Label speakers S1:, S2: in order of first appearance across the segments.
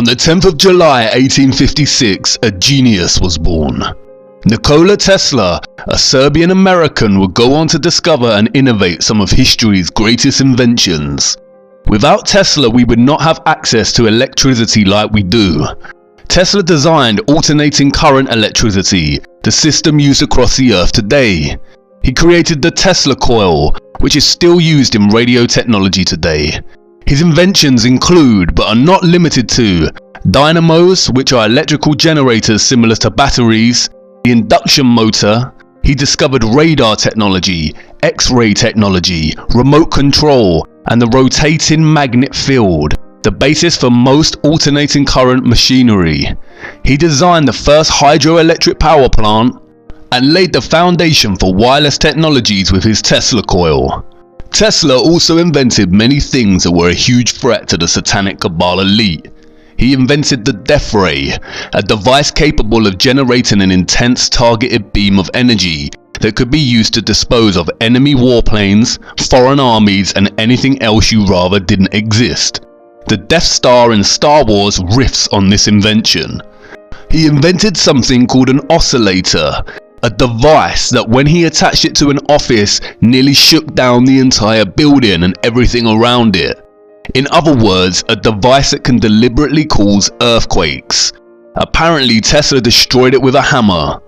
S1: On the 10th of July 1856, a genius was born. Nikola Tesla, a Serbian-American, would go on to discover and innovate some of history's greatest inventions. Without Tesla, we would not have access to electricity like we do. Tesla designed alternating current electricity, the system used across the Earth today. He created the Tesla coil, which is still used in radio technology today. His inventions include, but are not limited to, dynamos, which are electrical generators similar to batteries, the induction motor. He discovered radar technology, X-ray technology, remote control, and the rotating magnet field, the basis for most alternating current machinery. He designed the first hydroelectric power plant and laid the foundation for wireless technologies with his Tesla coil. Tesla also invented many things that were a huge threat to the satanic cabal elite. He invented the Death Ray, a device capable of generating an intense targeted beam of energy that could be used to dispose of enemy warplanes, foreign armies, and anything else you rather didn't exist. The Death Star in Star Wars riffs on this invention. He invented something called an oscillator, a device that when he attached it to an office nearly shook down the entire building and everything around it. In other words, a device that can deliberately cause earthquakes. Apparently Tesla destroyed it with a hammer.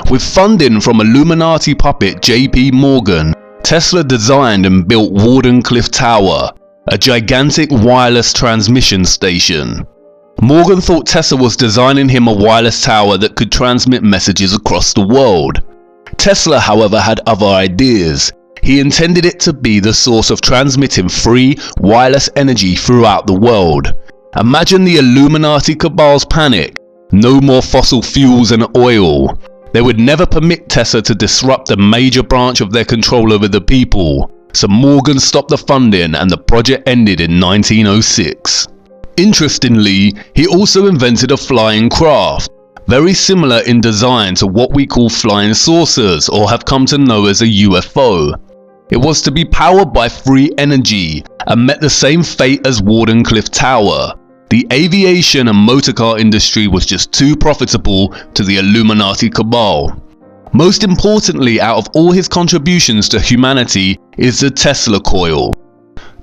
S1: With funding from Illuminati puppet J.P. Morgan, Tesla designed and built Wardenclyffe Tower, a gigantic wireless transmission station. Morgan thought Tesla was designing him a wireless tower that could transmit messages across the world. Tesla, however, had other ideas. He intended it to be the source of transmitting free, wireless energy throughout the world. Imagine the Illuminati cabal's panic. No more fossil fuels and oil. They would never permit Tesla to disrupt a major branch of their control over the people. So Morgan stopped the funding and the project ended in 1906. Interestingly, he also invented a flying craft, very similar in design to what we call flying saucers or have come to know as a UFO. It was to be powered by free energy and met the same fate as Wardenclyffe Tower. The aviation and motorcar industry was just too profitable to the Illuminati cabal. Most importantly, out of all his contributions to humanity is the Tesla coil.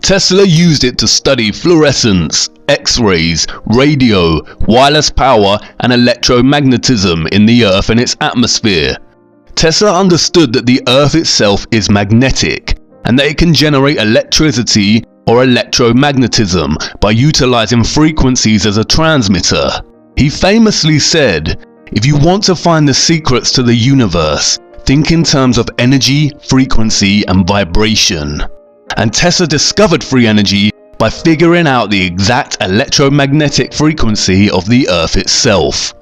S1: Tesla used it to study fluorescence, X-rays, radio, wireless power, and electromagnetism in the Earth and its atmosphere. Tesla understood that the Earth itself is magnetic, and that it can generate electricity or electromagnetism by utilizing frequencies as a transmitter. He famously said, "If you want to find the secrets to the universe, think in terms of energy, frequency, and vibration." And Tesla discovered free energy by figuring out the exact electromagnetic frequency of the Earth itself.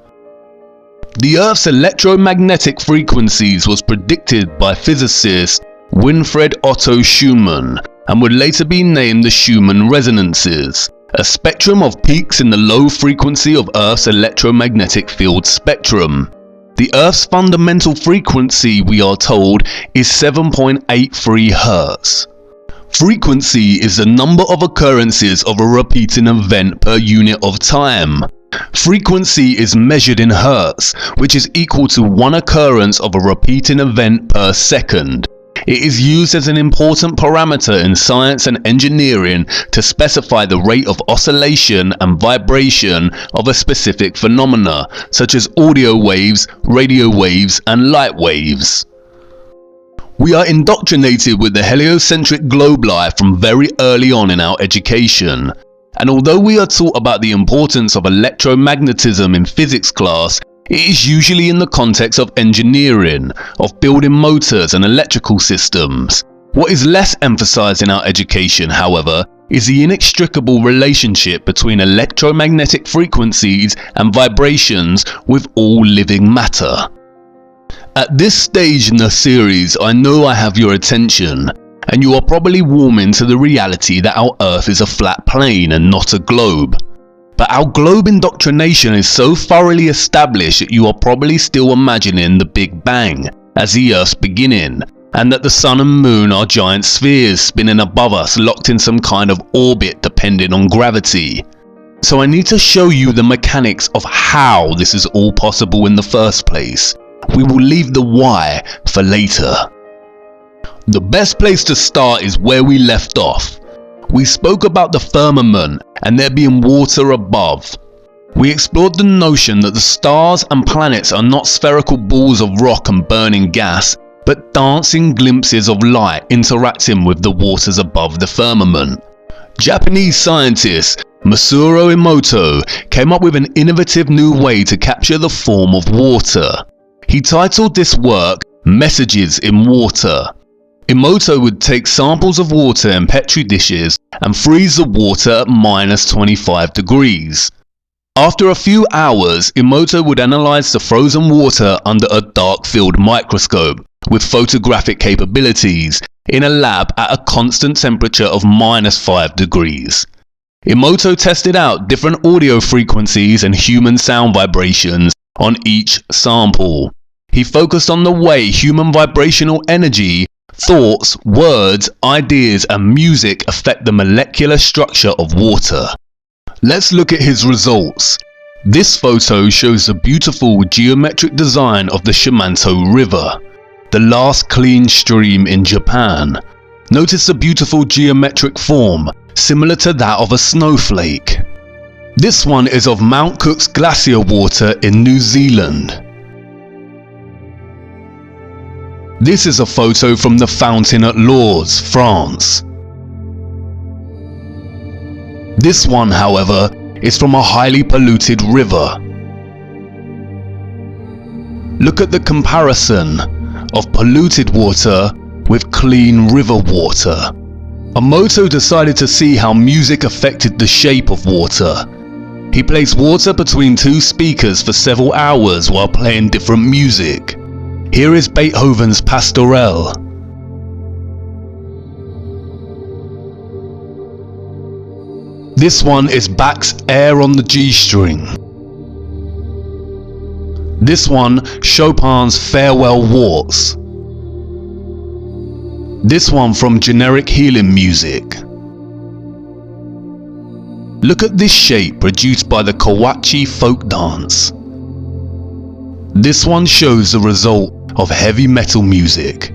S1: The Earth's electromagnetic frequencies was predicted by physicist Winfried Otto Schumann and would later be named the Schumann resonances, a spectrum of peaks in the low frequency of Earth's electromagnetic field spectrum. The Earth's fundamental frequency, we are told, is 7.83 Hz. Frequency is the number of occurrences of a repeating event per unit of time. Frequency is measured in Hertz, which is equal to one occurrence of a repeating event per second. It is used as an important parameter in science and engineering to specify the rate of oscillation and vibration of a specific phenomena, such as audio waves, radio waves, and light waves. We are indoctrinated with the heliocentric globe life from very early on in our education. And although we are taught about the importance of electromagnetism in physics class, it is usually in the context of engineering, of building motors and electrical systems. What is less emphasized in our education, however, is the inextricable relationship between electromagnetic frequencies and vibrations with all living matter. At this stage in the series, I know I have your attention, and you are probably warming to the reality that our Earth is a flat plane and not a globe. But our globe indoctrination is so thoroughly established that you are probably still imagining the Big Bang as the Earth's beginning, and that the Sun and Moon are giant spheres spinning above us, locked in some kind of orbit depending on gravity. So I need to show you the mechanics of how this is all possible in the first place. We will leave the why for later. The best place to start is where we left off. We spoke about the firmament and there being water above. We explored the notion that the stars and planets are not spherical balls of rock and burning gas, but dancing glimpses of light interacting with the waters above the firmament. Japanese scientist Masaru Emoto came up with an innovative new way to capture the form of water. He titled this work Messages in Water. Emoto would take samples of water in petri dishes and freeze the water at -25 degrees. After a few hours, Emoto would analyze the frozen water under a dark field microscope with photographic capabilities in a lab at a constant temperature of -5 degrees. Emoto tested out different audio frequencies and human sound vibrations on each sample. He focused on the way human vibrational energy, thoughts, words, ideas and music affect the molecular structure of water. Let's look at his results. This photo shows the beautiful geometric design of the Shimanto River, the last clean stream in Japan. Notice the beautiful geometric form, similar to that of a snowflake. This one is of Mount Cook's glacier water in New Zealand. This is a photo from the fountain at Lourdes, France. This one, however, is from a highly polluted river. Look at the comparison of polluted water with clean river water. Emoto decided to see how music affected the shape of water. He placed water between two speakers for several hours while playing different music. Here is Beethoven's Pastorelle. This one is Bach's Air on the G string. This one, Chopin's Farewell Waltz. This one from Generic Healing Music. Look at this shape produced by the Kawachi folk dance. This one shows the result of heavy metal music.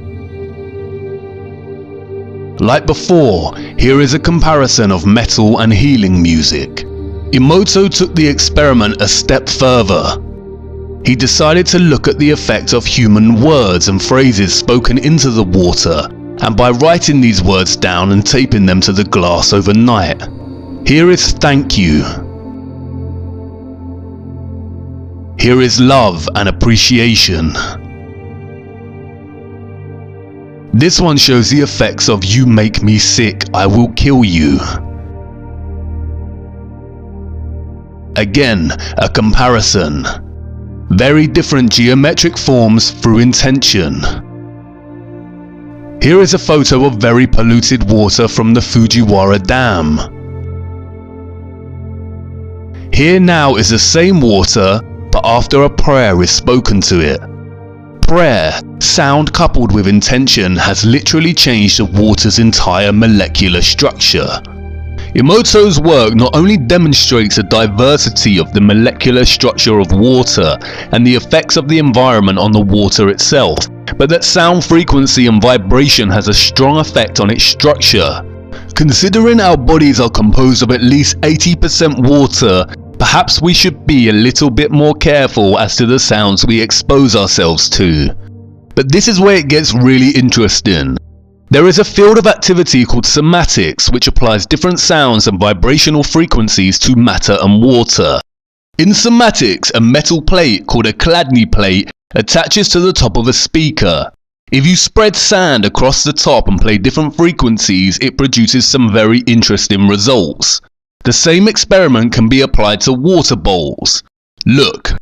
S1: Like before, here is a comparison of metal and healing music. Emoto took the experiment a step further. He decided to look at the effect of human words and phrases spoken into the water, and by writing these words down and taping them to the glass overnight. Here is thank you. Here is love and appreciation. This one shows the effects of you make me sick, I will kill you. Again, a comparison. Very different geometric forms through intention. Here is a photo of very polluted water from the Fujiwara Dam. Here now is the same water, but after a prayer is spoken to it. Prayer, sound coupled with intention, has literally changed the water's entire molecular structure. Emoto's work not only demonstrates the diversity of the molecular structure of water and the effects of the environment on the water itself, but that sound frequency and vibration has a strong effect on its structure. Considering our bodies are composed of at least 80% water, perhaps we should be a little bit more careful as to the sounds we expose ourselves to. But this is where it gets really interesting. There is a field of activity called somatics, which applies different sounds and vibrational frequencies to matter and water. In somatics, a metal plate called a Chladni plate attaches to the top of a speaker. If you spread sand across the top and play different frequencies, it produces some very interesting results. The same experiment can be applied to water bowls. Look.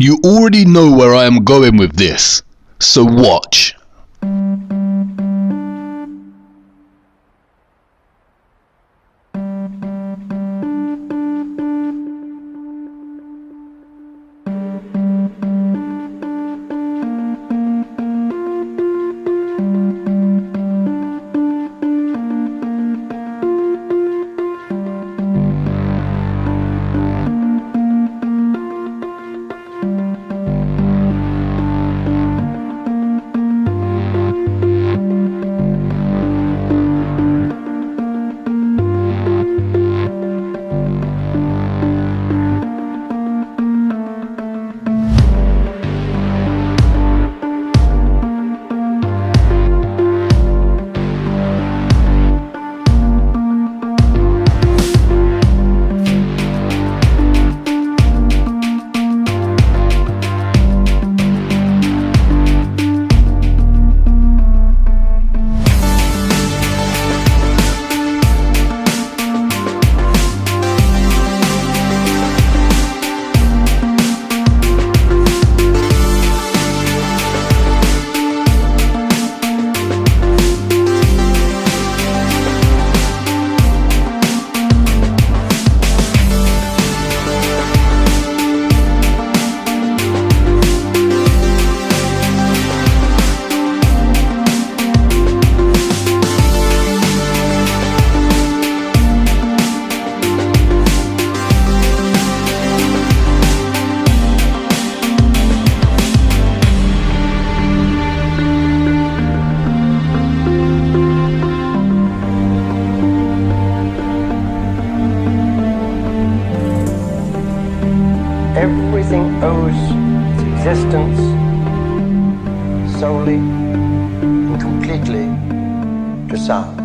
S1: You already know where I am going with this, so watch.
S2: Everything owes its existence solely and completely to sound.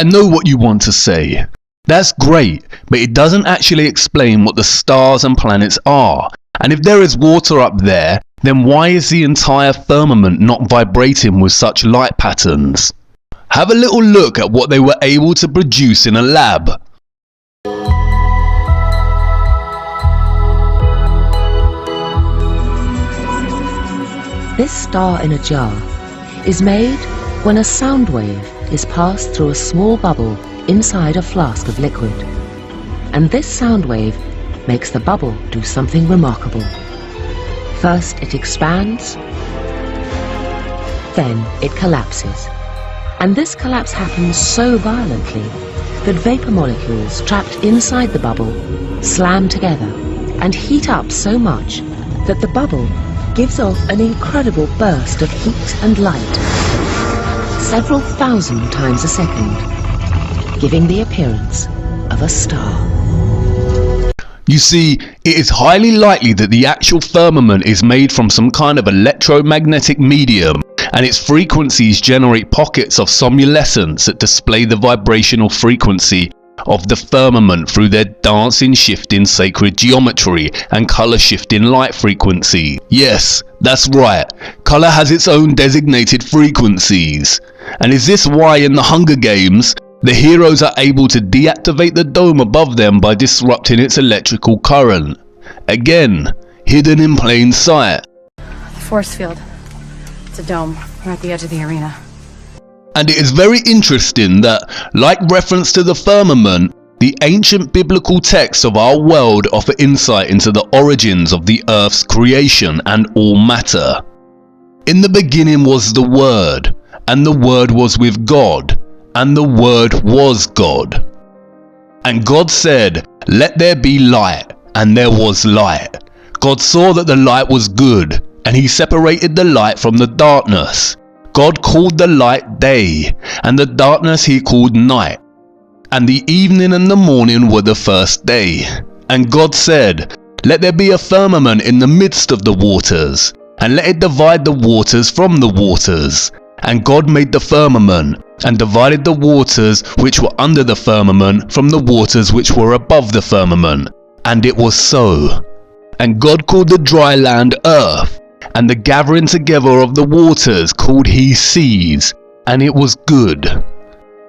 S1: I know what you want to say. That's great, but it doesn't actually explain what the stars and planets are. And if there is water up there, then why is the entire firmament not vibrating with such light patterns? Have a little look at what they were able to produce in a lab.
S3: This star in a jar is made when a sound wave is passed through a small bubble inside a flask of liquid. And this sound wave makes the bubble do something remarkable. First it expands, Then it collapses. And this collapse happens so violently that vapor molecules trapped inside the bubble slam together and heat up so much that the bubble gives off an incredible burst of heat and light, several thousand times a second, giving the appearance of a star.
S1: You see, it is highly likely that the actual firmament is made from some kind of electromagnetic medium, and its frequencies generate pockets of somnolescence that display the vibrational frequency of the firmament through their dancing, shifting sacred geometry and color shifting light frequency. Yes, that's right, color has its own designated frequencies. And is this why in the Hunger Games, the heroes are able to deactivate the dome above them by disrupting its electrical current? Again, hidden in plain sight.
S4: The force field. It's a dome. We're at the edge of the arena.
S1: And it is very interesting that, like reference to the firmament, the ancient biblical texts of our world offer insight into the origins of the Earth's creation and all matter. In the beginning was the Word, and the Word was with God, and the Word was God. And God said, "Let there be light," and there was light. God saw that the light was good, and he separated the light from the darkness. God called the light day, and the darkness he called night. And the evening and the morning were the first day. And God said, "Let there be a firmament in the midst of the waters, and let it divide the waters from the waters." And God made the firmament, and divided the waters which were under the firmament from the waters which were above the firmament. And it was so. And God called the dry land earth, and the gathering together of the waters called he seas, and it was good.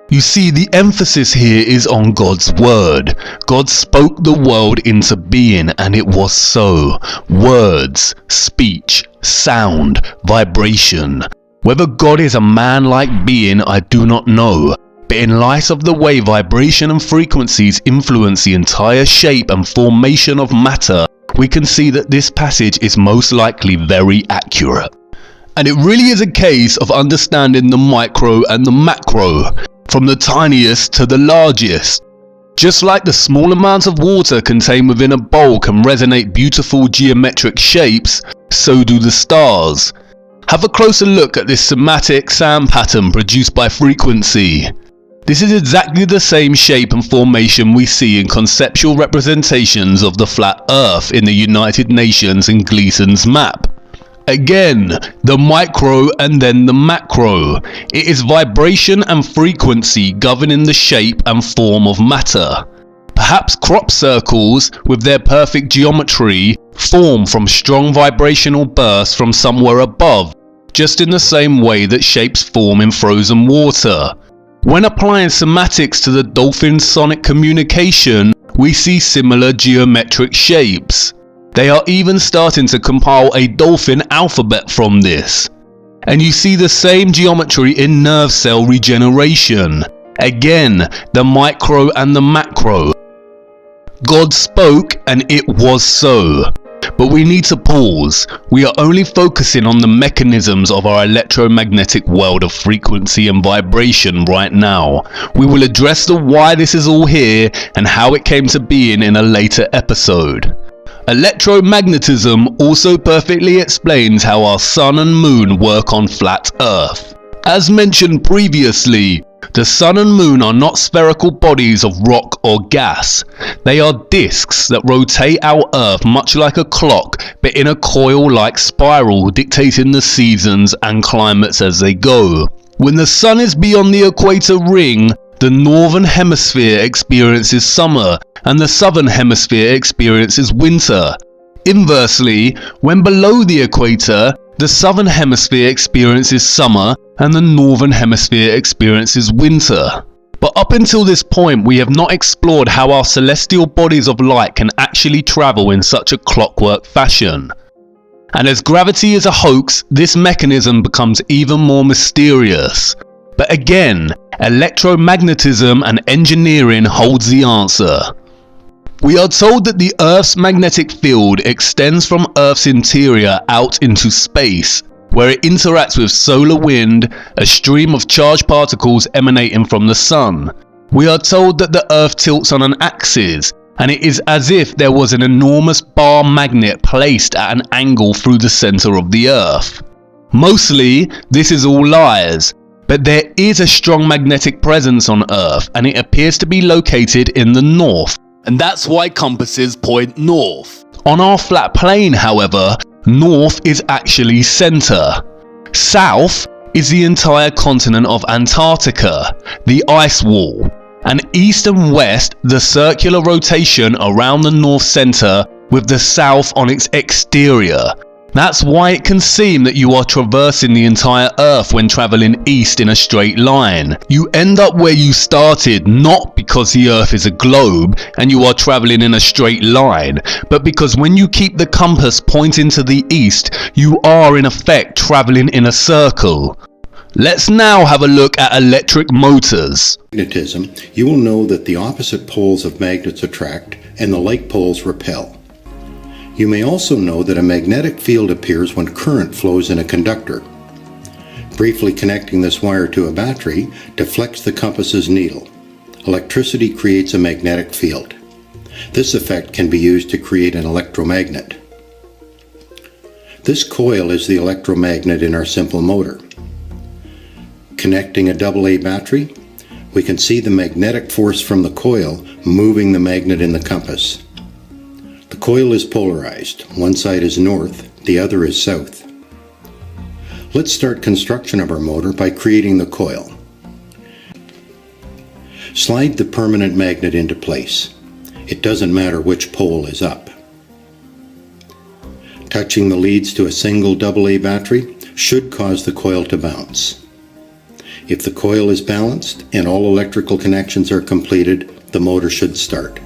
S1: You see, the emphasis here is on God's word. God spoke the world into being, and it was so. Words, speech, sound, vibration. Whether God is a man-like being, I do not know. But in light of the way vibration and frequencies influence the entire shape and formation of matter, we can see that this passage is most likely very accurate. And it really is a case of understanding the micro and the macro, from the tiniest to the largest. Just like the small amount of water contained within a bowl can resonate beautiful geometric shapes, so do the stars. Have a closer look at this somatic sound pattern produced by frequency. This is exactly the same shape and formation we see in conceptual representations of the flat Earth in the United Nations and Gleason's map. Again, the micro and then the macro. It is vibration and frequency governing the shape and form of matter. Perhaps crop circles, with their perfect geometry, form from strong vibrational bursts from somewhere above, just in the same way that shapes form in frozen water. When applying somatics to the dolphin's sonic communication, we see similar geometric shapes. They are even starting to compile a dolphin alphabet from this. And you see the same geometry in nerve cell regeneration. Again, the micro and the macro. God spoke and it was so. But we need to pause. We are only focusing on the mechanisms of our electromagnetic world of frequency and vibration right now. We will address the why this is all here and how it came to being in a later episode. Electromagnetism also perfectly explains how our sun and moon work on flat Earth. As mentioned previously, the sun and moon are not spherical bodies of rock or gas. They are disks that rotate our Earth much like a clock, but in a coil-like spiral dictating the seasons and climates as they go. When the sun is beyond the equator ring, the northern hemisphere experiences summer and the southern hemisphere experiences winter. Inversely, when below the equator, the southern hemisphere experiences summer and the northern hemisphere experiences winter. But up until this point, we have not explored how our celestial bodies of light can actually travel in such a clockwork fashion. And as gravity is a hoax, this mechanism becomes even more mysterious. But again, electromagnetism and engineering holds the answer. We are told that the Earth's magnetic field extends from Earth's interior out into space, where it interacts with solar wind, a stream of charged particles emanating from the sun. We are told that the Earth tilts on an axis, and it is as if there was an enormous bar magnet placed at an angle through the center of the Earth. Mostly, this is all lies, but there is a strong magnetic presence on Earth, and it appears to be located in the north, and that's why compasses point north. On our flat plane, however, north is actually center. South is the entire continent of Antarctica, the ice wall, and east and west the circular rotation around the north center with the south on its exterior. That's why it can seem that you are traversing the entire Earth when traveling east in a straight line. You end up where you started not because the Earth is a globe and you are traveling in a straight line, but because when you keep the compass pointing to the east, you are in effect traveling in a circle. Let's now have a look at electric motors.
S5: Magnetism, you will know that the opposite poles of magnets attract and the like poles repel. You may also know that a magnetic field appears when current flows in a conductor. Briefly connecting this wire to a battery deflects the compass's needle. Electricity creates a magnetic field. This effect can be used to create an electromagnet. This coil is the electromagnet in our simple motor. Connecting a AA battery, we can see the magnetic force from the coil moving the magnet in the compass. The coil is polarized. One side is north, the other is south. Let's start construction of our motor by creating the coil. Slide the permanent magnet into place. It doesn't matter which pole is up. Touching the leads to a single AA battery should cause the coil to bounce. If the coil is balanced and all electrical connections are completed, the motor should start.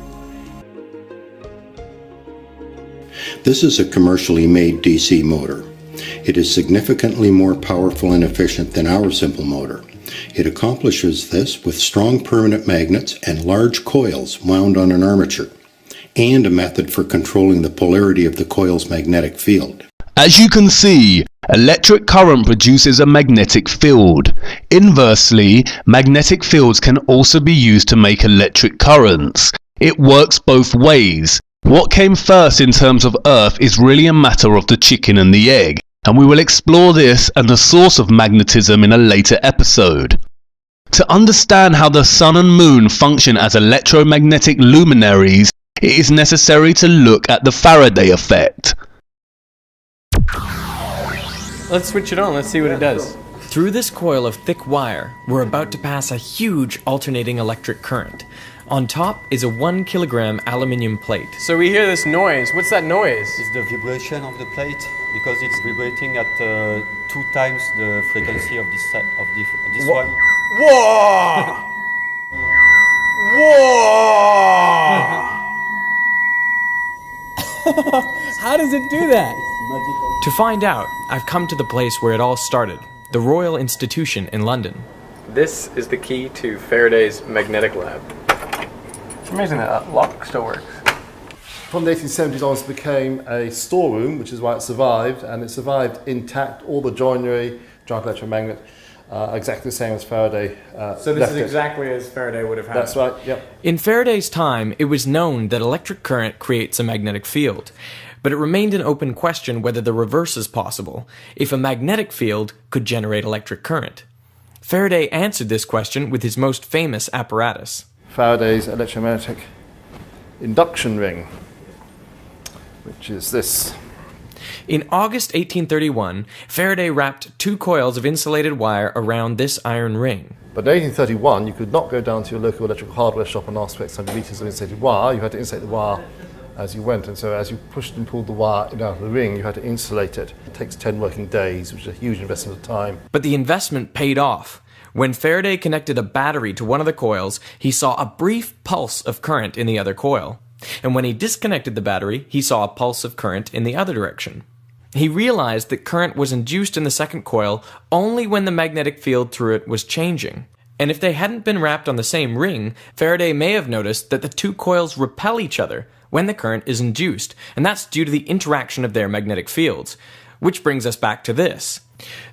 S5: This is a commercially made DC motor. It is significantly more powerful and efficient than our simple motor. It accomplishes this with strong permanent magnets and large coils wound on an armature, and a method for controlling the polarity of the coil's magnetic field.
S1: As you can see, electric current produces a magnetic field. Inversely, magnetic fields can also be used to make electric currents. It works both ways. What came first in terms of Earth is really a matter of the chicken and the egg, and we will explore this and the source of magnetism in a later episode. To understand how the sun and moon function as electromagnetic luminaries, it is necessary to look at the Faraday effect.
S6: Let's switch it on, let's see what it does.
S7: Through this coil of thick wire, we're about to pass a huge alternating electric current. On top is a 1 kilogram aluminium plate.
S6: So we hear this noise. What's that noise?
S8: It's the vibration of the plate because it's vibrating at 2 times the frequency of this one.
S6: Whoa! Whoa! How does it do that?
S7: To find out, I've come to the place where it all started, the Royal Institution in London.
S6: This is the key to Faraday's magnetic lab. It's amazing that lock still works.
S9: From the 1870s onwards it became a storeroom, which is why it survived, and it survived intact, all the joinery, giant electromagnet, exactly the same as Faraday
S6: So this is exactly as Faraday would have had.
S9: That's right, yep.
S7: In Faraday's time, it was known that electric current creates a magnetic field, but it remained an open question whether the reverse is possible, if a magnetic field could generate electric current. Faraday answered this question with his most famous apparatus.
S9: Faraday's electromagnetic induction ring, which is this.
S7: In August 1831, Faraday wrapped 2 coils of insulated wire around this iron ring.
S9: But in 1831, you could not go down to your local electrical hardware shop and ask for X hundred meters of insulated wire. You had to insulate the wire as you went, and so as you pushed and pulled the wire out of the ring, you had to insulate it. It takes 10 working days, which is a huge investment of time.
S7: But the investment paid off. When Faraday connected a battery to one of the coils, he saw a brief pulse of current in the other coil. And when he disconnected the battery, he saw a pulse of current in the other direction. He realized that current was induced in the second coil only when the magnetic field through it was changing. And if they hadn't been wrapped on the same ring, Faraday may have noticed that the 2 coils repel each other when the current is induced, and that's due to the interaction of their magnetic fields. Which brings us back to this.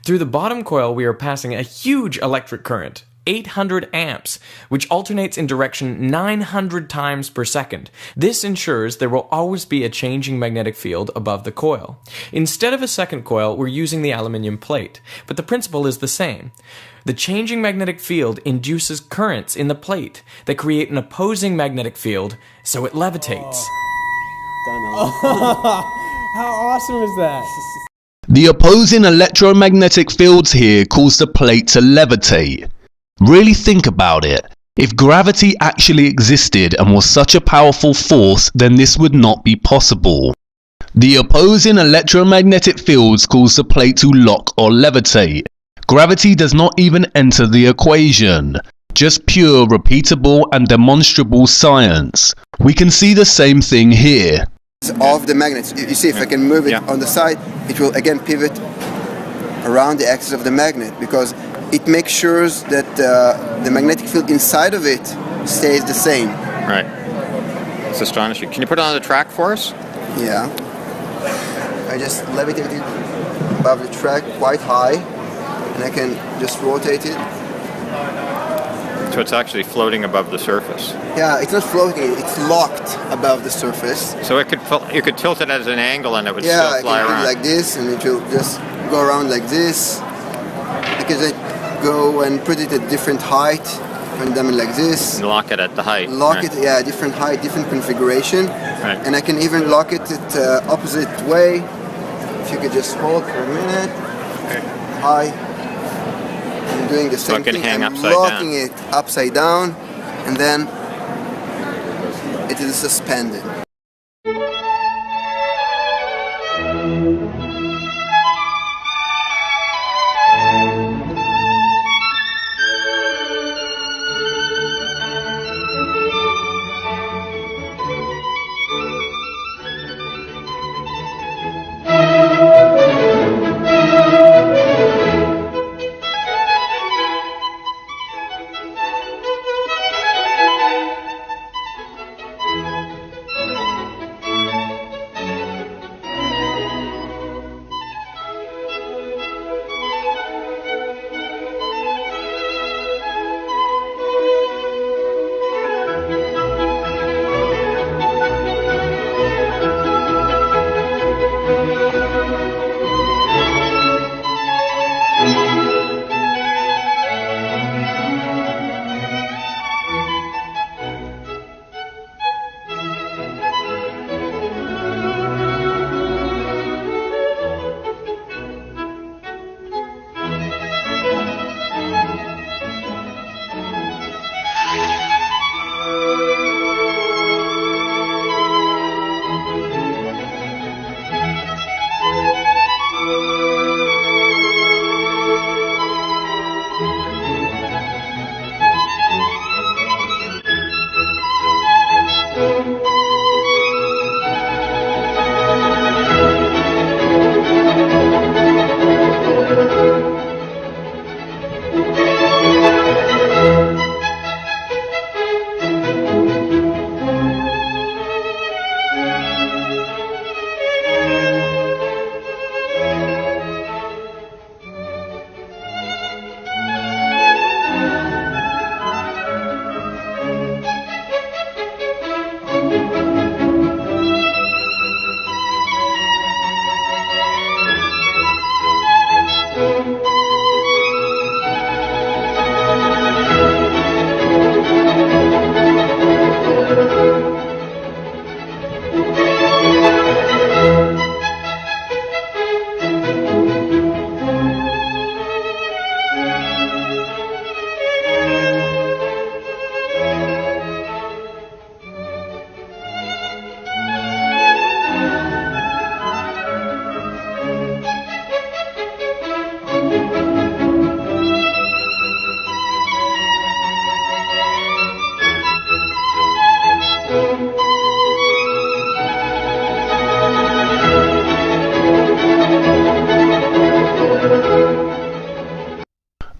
S7: Through the bottom coil, we are passing a huge electric current, 800 amps, which alternates in direction 900 times per second. This ensures there will always be a changing magnetic field above the coil. Instead of a second coil, we're using the aluminium plate, but the principle is the same. The changing magnetic field induces currents in the plate that create an opposing magnetic field, so it levitates.
S6: How awesome is that?
S1: The opposing electromagnetic fields here cause the plate to levitate. Really think about it. If gravity actually existed and was such a powerful force, then this would not be possible. The opposing electromagnetic fields cause the plate to lock or levitate. Gravity does not even enter the equation. Just pure, repeatable and demonstrable science. We can see the same thing here.
S10: Of the magnets, you see if I can move it on the side, it will again pivot around the axis of the magnet, because it makes sure that the magnetic field inside of it stays the same.
S11: Right. It's astonishing. Can you put it on the track for us?
S10: Yeah. I just levitate it above the track quite high, and I can just rotate it.
S11: So it's actually floating above the surface.
S10: Yeah, it's not floating, it's locked above the surface.
S11: So you could tilt it at an angle and it would still fly around.
S10: Yeah, I can do it like this, and it will just go around like this. I can just go and put it at different height, and then like this.
S11: And lock it at the height.
S10: Lock it, yeah, different height, different configuration.
S11: Right.
S10: And I can even lock it at opposite way. If you could just hold for a minute. High. I'm doing the same thing. I'm locking it upside down, and then it is suspended.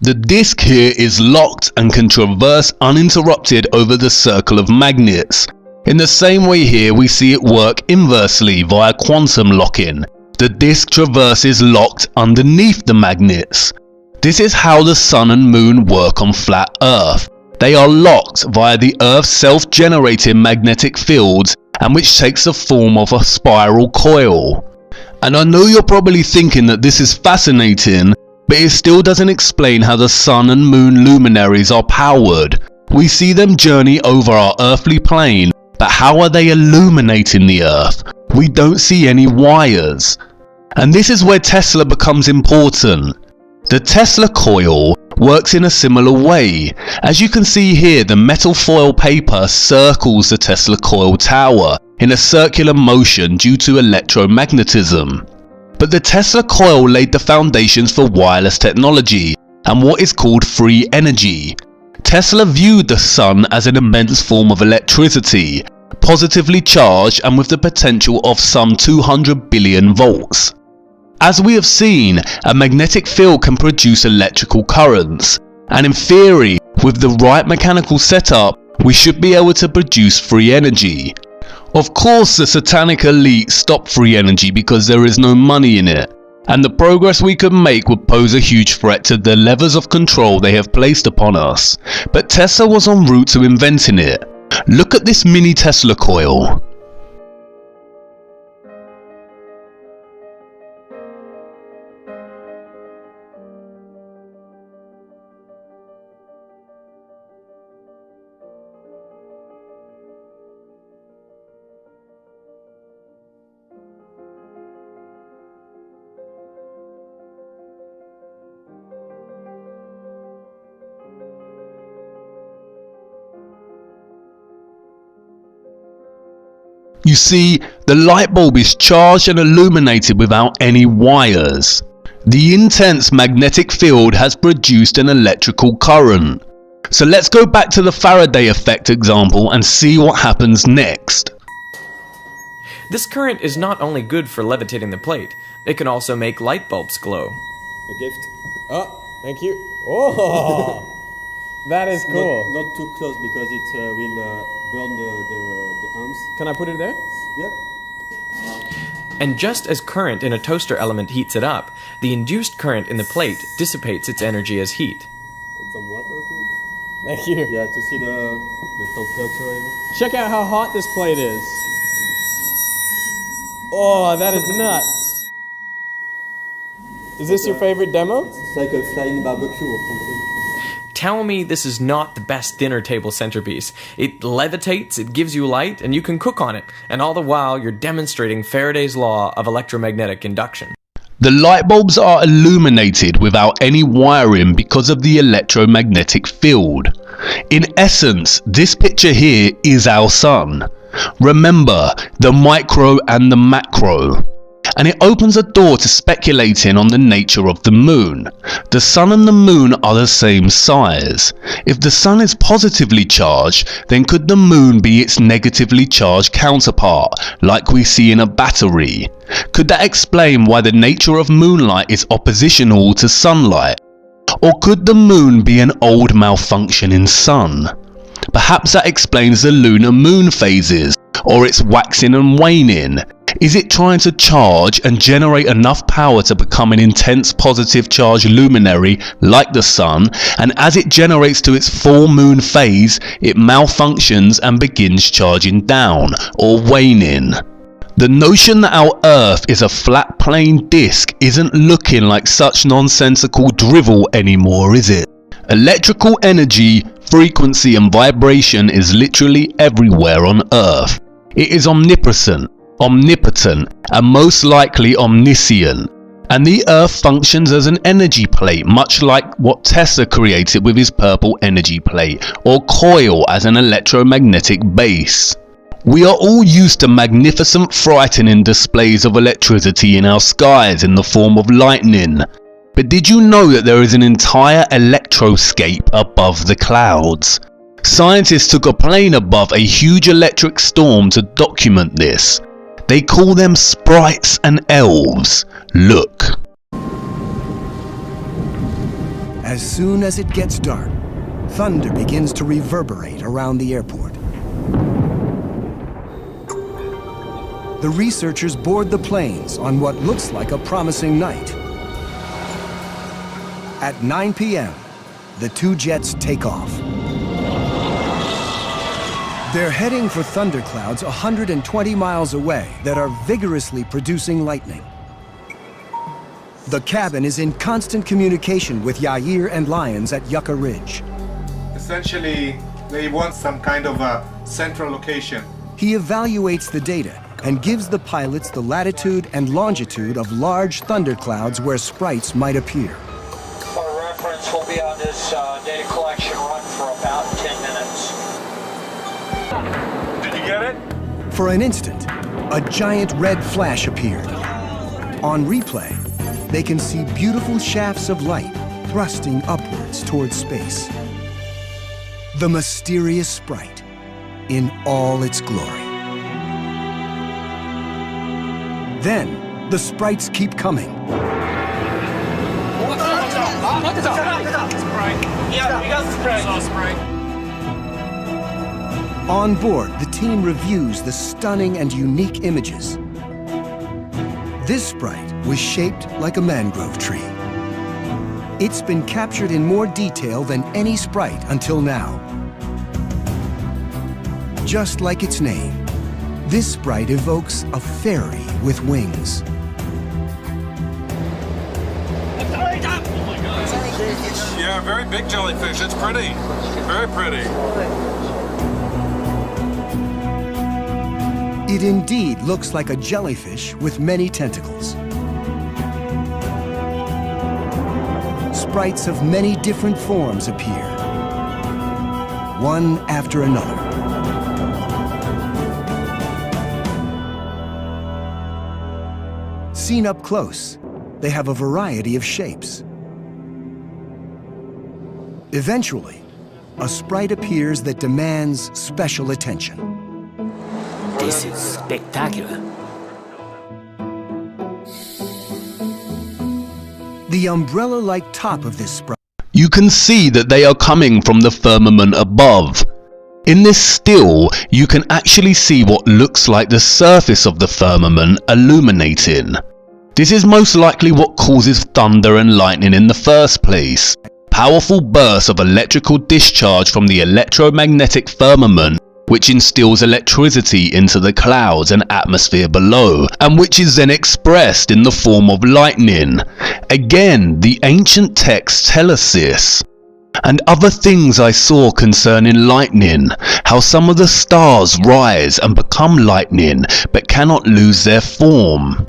S1: The disc here is locked and can traverse uninterrupted over the circle of magnets. In the same way here we see it work inversely via quantum locking. the disk traverses locked underneath the magnets. This is how the Sun and Moon work on flat Earth. They are locked via the Earth's self-generating magnetic fields, and which takes the form of a spiral coil. And I know you're probably thinking that this is fascinating, but it still doesn't explain how the Sun and Moon luminaries are powered. We see them journey over our earthly plane, but how are they illuminating the Earth? We don't see any wires. And this is where Tesla becomes important. The Tesla coil works in a similar way. As you can see here, the metal foil paper circles the Tesla coil tower in a circular motion due to electromagnetism. But the Tesla coil laid the foundations for wireless technology and what is called free energy. Tesla viewed the Sun as an immense form of electricity, positively charged and with the potential of some 200 billion volts. As we have seen, a magnetic field can produce electrical currents, and in theory, with the right mechanical setup, we should be able to produce free energy. Of course, the satanic elite stopped free energy because there is no money in it, and the progress we could make would pose a huge threat to the levers of control they have placed upon us. But Tesla was en route to inventing it. Look at this mini Tesla coil. You see, the light bulb is charged and illuminated without any wires. The intense magnetic field has produced an electrical current. So let's go back to the Faraday effect example and see what happens next.
S7: This current is not only good for levitating the plate, it can also make light bulbs glow.
S6: A gift. Oh, thank you. Oh, that is cool.
S8: Not too close because it will burn the arms.
S6: Can I put it there?
S8: Yep.
S7: And just as current in a toaster element heats it up, the induced current in the plate dissipates its energy as heat.
S8: And some water too.
S6: Thank you.
S8: Yeah, to see the temperature.
S6: Check out how hot this plate is. Oh, that is nuts. Is this your favorite demo?
S8: It's like a flying barbecue or something.
S7: Tell me this is not the best dinner table centerpiece. It levitates, it gives you light, and you can cook on it, and all the while you're demonstrating Faraday's law of electromagnetic induction.
S1: The light bulbs are illuminated without any wiring because of the electromagnetic field. In essence, this picture here is our Sun. Remember, the micro and the macro. And it opens a door to speculating on the nature of the Moon. The Sun and the Moon are the same size. If the Sun is positively charged, then could the Moon be its negatively charged counterpart, like we see in a battery? Could that explain why the nature of moonlight is oppositional to sunlight? Or could the Moon be an old malfunctioning Sun? Perhaps that explains the lunar moon phases, or its waxing and waning. Is it trying to charge and generate enough power to become an intense positive charge luminary like the Sun, and as it generates to its full moon phase, it malfunctions and begins charging down, or waning? The notion that our Earth is a flat plain disk isn't looking like such nonsensical drivel anymore, is it? Electrical energy, frequency and vibration is literally everywhere on Earth. It is omnipresent, omnipotent, and most likely omniscient. And the Earth functions as an energy plate, much like what Tesla created with his purple energy plate, or coil as an electromagnetic base. We are all used to magnificent, frightening displays of electricity in our skies in the form of lightning. But did you know that there is an entire electroscape above the clouds? Scientists took a plane above a huge electric storm to document this. They call them sprites and elves. Look.
S12: As soon as it gets dark, thunder begins to reverberate around the airport. the researchers board the planes on what looks like a promising night. At 9 p.m., the two jets take off. They're heading for thunderclouds 120 miles away that are vigorously producing lightning. The cabin is in constant communication with Yair and Lyons at Yucca Ridge.
S13: Essentially, they want some kind of a central location.
S12: He evaluates the data and gives the pilots the latitude and longitude of large thunderclouds where sprites might appear.
S14: For reference, we'll be on this data collection run for about 10 minutes.
S13: Did you get it?
S12: For an instant, a giant red flash appeared. On replay, they can see beautiful shafts of light thrusting upwards towards space. The mysterious sprite in all its glory. Then, the sprites keep coming.
S14: Yeah, we got Sprite.
S12: On board, the team reviews the stunning and unique images. This sprite was shaped like a mangrove tree. It's been captured in more detail than any sprite until now. Just like its name, this sprite evokes a fairy with wings.
S13: Yeah, very big jellyfish. It's pretty. Very pretty.
S12: It indeed looks like a jellyfish with many tentacles. Sprites of many different forms appear, one after another. Seen up close, they have a variety of shapes. Eventually, a sprite appears that demands special attention.
S15: This is spectacular.
S12: The umbrella-like top of this sprite.
S1: You can see that they are coming from the firmament above. In this still, you can actually see what looks like the surface of the firmament illuminating. This is most likely what causes thunder and lightning in the first place. Powerful bursts of electrical discharge from the electromagnetic firmament, which instills electricity into the clouds and atmosphere below, and which is then expressed in the form of lightning. Again, the ancient texts tell us this. And other things I saw concerning lightning, how some of the stars rise and become lightning, but cannot lose their form.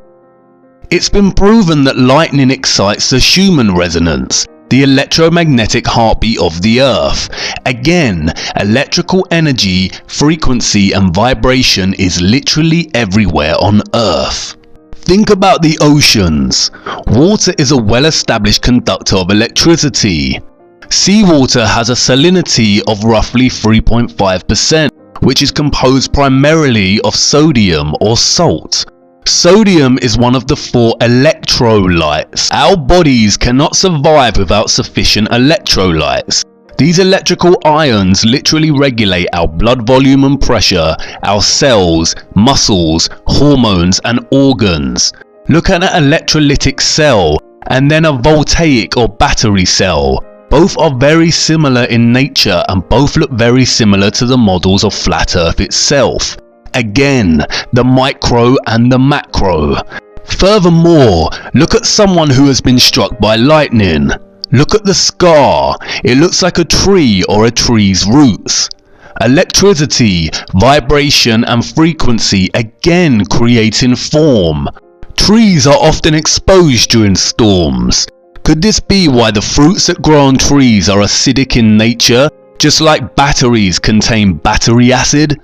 S1: It's been proven that lightning excites the Schumann resonance, the electromagnetic heartbeat of the Earth. Again, electrical energy, frequency and vibration is literally everywhere on Earth. Think about the oceans. Water is a well-established conductor of electricity. Seawater has a salinity of roughly 3.5%, which is composed primarily of sodium or salt. Sodium is one of the 4 electrolytes. Our bodies cannot survive without sufficient electrolytes. These electrical ions literally regulate our blood volume and pressure, our cells, muscles, hormones and organs. Look at an electrolytic cell and then a voltaic or battery cell. Both are very similar in nature and both look very similar to the models of Flat Earth itself. Again, the micro and the macro. Furthermore, look at someone who has been struck by lightning. Look at the scar. It looks like a tree or a tree's roots. Electricity, vibration and frequency again creating form. Trees are often exposed during storms. Could this be why the fruits that grow on trees are acidic in nature, just like batteries contain battery acid?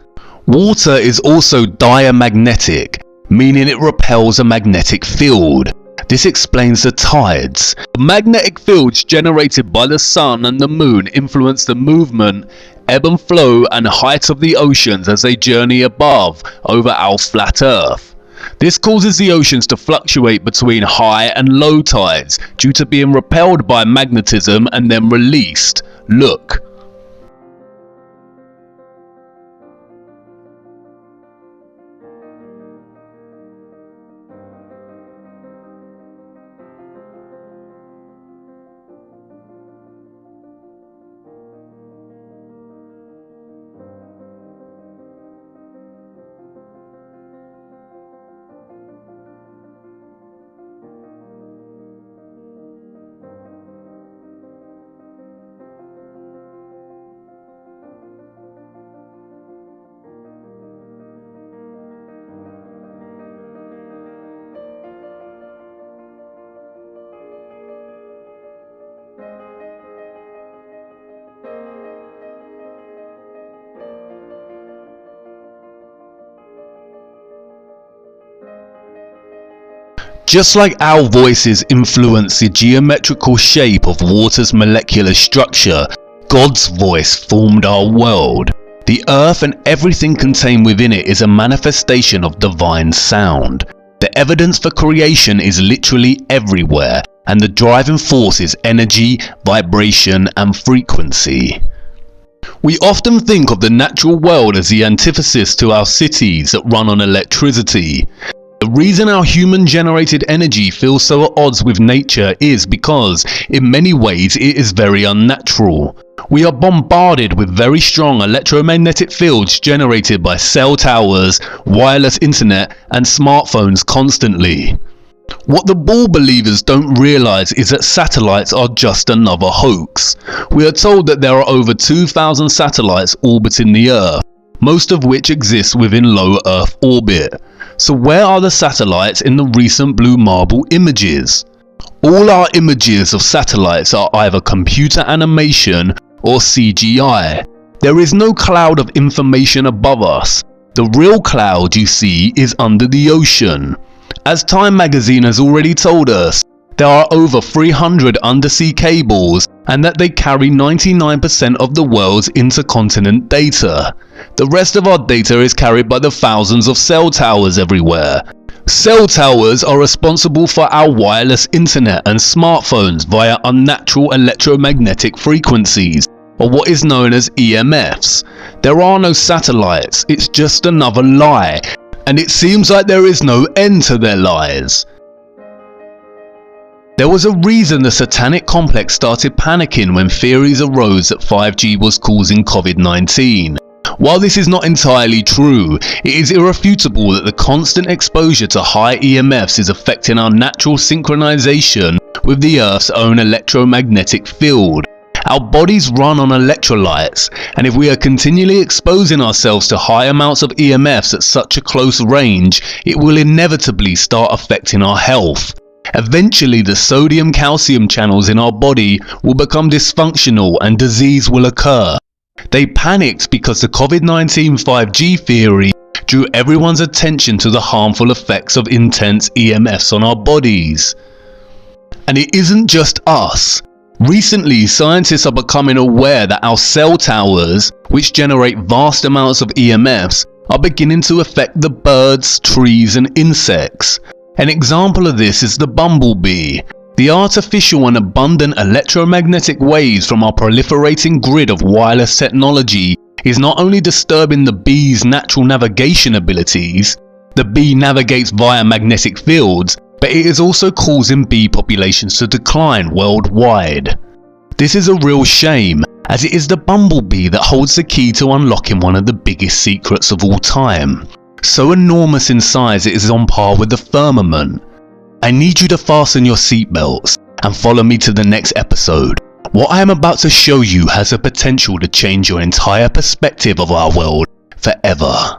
S1: Water is also diamagnetic, meaning it repels a magnetic field. This explains the tides. The magnetic fields generated by the sun and the moon influence the movement, ebb and flow and height of the oceans as they journey above over our flat Earth. This causes the oceans to fluctuate between high and low tides due to being repelled by magnetism and then released. Look. Just like our voices influence the geometrical shape of water's molecular structure, God's voice formed our world. The earth and everything contained within it is a manifestation of divine sound. The evidence for creation is literally everywhere, and the driving force is energy, vibration, and frequency. We often think of the natural world as the antithesis to our cities that run on electricity. The reason our human-generated energy feels so at odds with nature is because, in many ways, it is very unnatural. We are bombarded with very strong electromagnetic fields generated by cell towers, wireless internet, and smartphones constantly. What the Bull believers don't realize is that satellites are just another hoax. We are told that there are over 2,000 satellites orbiting the Earth, most of which exist within low Earth orbit. So where are the satellites in the recent Blue Marble images? All our images of satellites are either computer animation or CGI. There is no cloud of information above us. The real cloud you see is under the ocean. As Time magazine has already told us, there are over 300 undersea cables and that they carry 99% of the world's intercontinent data. The rest of our data is carried by the thousands of cell towers everywhere. Cell towers are responsible for our wireless internet and smartphones via unnatural electromagnetic frequencies, or what is known as EMFs. There are no satellites, it's just another lie, and it seems like there is no end to their lies. There was a reason the satanic complex started panicking when theories arose that 5G was causing COVID-19. While this is not entirely true, it is irrefutable that the constant exposure to high EMFs is affecting our natural synchronization with the Earth's own electromagnetic field. Our bodies run on electrolytes, and if we are continually exposing ourselves to high amounts of EMFs at such a close range, it will inevitably start affecting our health. Eventually, the sodium-calcium channels in our body will become dysfunctional and disease will occur. They panicked because the COVID-19 5G theory drew everyone's attention to the harmful effects of intense EMFs on our bodies. And it isn't just us. Recently, scientists are becoming aware that our cell towers, which generate vast amounts of EMFs, are beginning to affect the birds, trees, and insects. An example of this is the bumblebee. The artificial and abundant electromagnetic waves from our proliferating grid of wireless technology is not only disturbing the bee's natural navigation abilities, the bee navigates via magnetic fields, but it is also causing bee populations to decline worldwide. This is a real shame, as it is the bumblebee that holds the key to unlocking one of the biggest secrets of all time. So enormous in size it is on par with the firmament. I need you to fasten your seatbelts and follow me to the next episode. What I am about to show you has the potential to change your entire perspective of our world forever.